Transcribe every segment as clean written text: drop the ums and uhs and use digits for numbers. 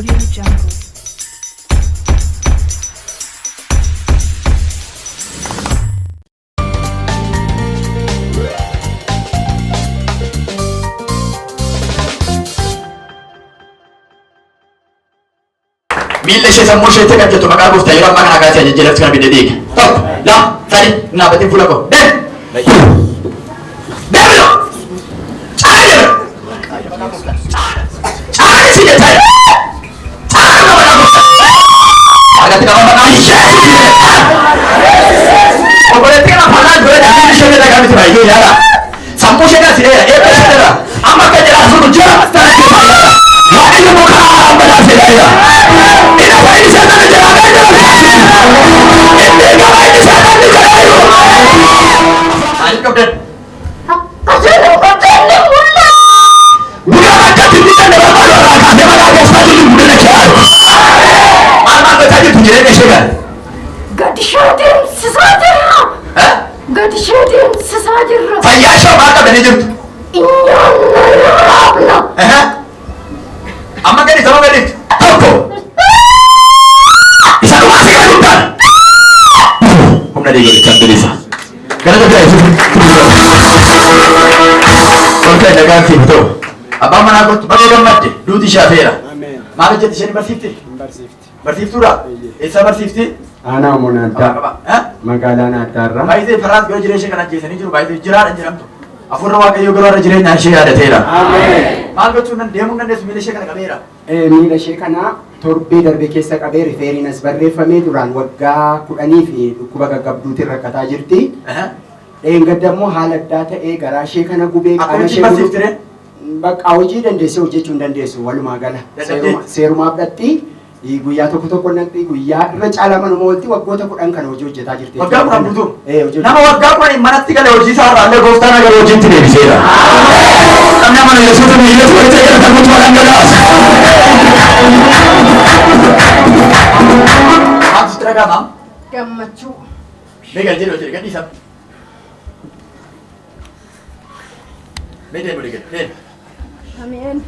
Audio Jungle. Mille ishee sammuu isheetti kan jettu maqaa gooftaa yeroo ammaa kana kaasee jajjalatti kana bidde dhiige. Tokko, lama, sadi, naabatiin fuula koo. Deemino! Caala jedha! Caala si jetta! Caala nama maqaa gooftaa! Argatti qaba maqaa ishee! Obboleetti kana fanaan dura dhiibbeen ishee irra gaamiti baay'ee yaada. Sammuu ishee kana si dheera, eebba ishee irra. Amma akka jedhaa sun jira, tana keessaa yaada. Waaqayyo mukaa amma naasee yaada. Fayyashaa maal qabdanii jirtu? Amma gadi sama gadiitti tokko isa dhumaa si gadi guddaa humna deeggarichaan bilisa gara jabaa yesuus olka'e nagaan siif ta'u abbaan manaa kottu baga gammadde duuti ishee afeera maal hojjetti isheen barsiifti? Barsiiftuudha? Eessaa barsiifti? Aanaa Monaaddaa magaalaan Addaarraa. Baay'ee faraas gara jireenya ishee kan ajjeesanii jiru baay'ee jiraadha jedhamtu. Afurra Waaqayyoo gara warra jireenyaa ishee yaadateera. Maal gochuun deemuu dandeessu miila ishee kana qabeera? Miila ishee kana torbee darbee keessa qabee rifeeriin as barreeffamee duraan waggaa 10 fi dhukkuba gaggabduutiin rakkataa jirti. Dheengadda immoo haala addaa ta'ee garaa ishee kana gubee qaama ishee barsiiftire? Bakka hojii dandeessee hojjechuu hin dandeessu walumaa gala. Seerumaaf dhatti guyyaa tokko naqxi guyyaa irra caala manuma oolti waggoota 10 kana hojii hojjetaa jirti. Waggaa 10 guutuu? Nama waggaa 10 manatti galee hojii isaa irraa illee gooftaan agaruu hojiitti deebiseera. Namni amana Yesuusin miilatti walitti eegala kan guutuu waan dhangalaasa. Maaltu sitti dhaga'ama? Gammachuu. Mee galtee dhoo jedhe gadhiisa. Mee deemu dhigee deemu. Ameen.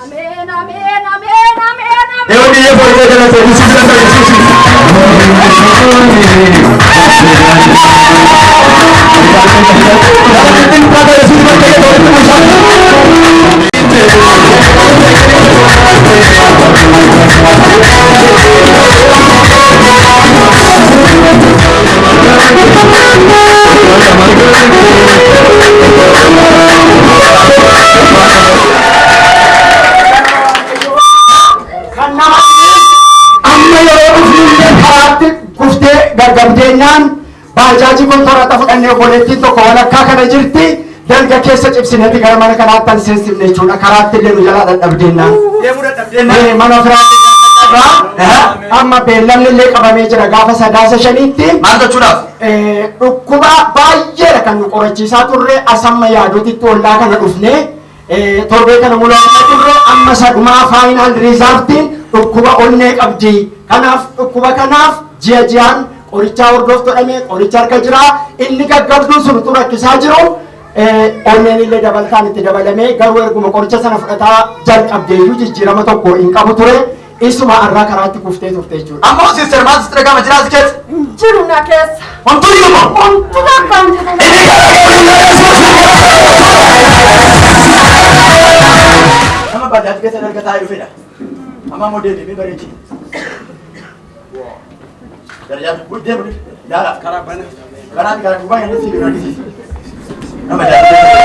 Ameen, ameen, ameen, ameen, ameen. Deemu dhiyyee fooyyee jalatti Yesuus lafa Yesuus. Gargabdeenyaan baajaaji kontorata fudhannee obboleettiin tokko walakkaa kana jirti dalga keessa cibsineeti gara mana kanaatti an seensifne jechuudha karaatti illee nu jalaa dadhabdeennaan. Deemuu dadhabdeennaan. Mana ofirraa amma beellamni illee qabamee jira gaafa 9/5tti. Maal gochuudhaaf? Dhukkuba baay'eedha kan nu qorachiisaa turre asamma yaadotitti ollaa kana dhufne torbee kana mul'achaa turre amma sadumaa faayinaal riizaartiin dhukkuba onnee qabdi. Kanaaf dhukkuba kanaaf ji'aan qorichaa hordoftu dhamee qoricha harka jira inni gaggabduun sun utuu rakkisaa jiru onneen illee dabalataan itti dabalamee garuu erguma qoricha sana fudhataa jalqabdeeyyuu jijjiirama tokko hin qabu ture isuma irraa karaatti kuftee turte jechuudha. Ammoo sister maal sitti dhaga'ama jiraatu keessa? Jiru na keessa. Wantu himu. Wantu lakkaan jiru. Nama baadiyyaatti keessa dalga taa'ee dhufedha. Amma ammoo deemee bareechi. Darajaan deemu yaala. Karaa duubaa kan nuti nama jaallatu.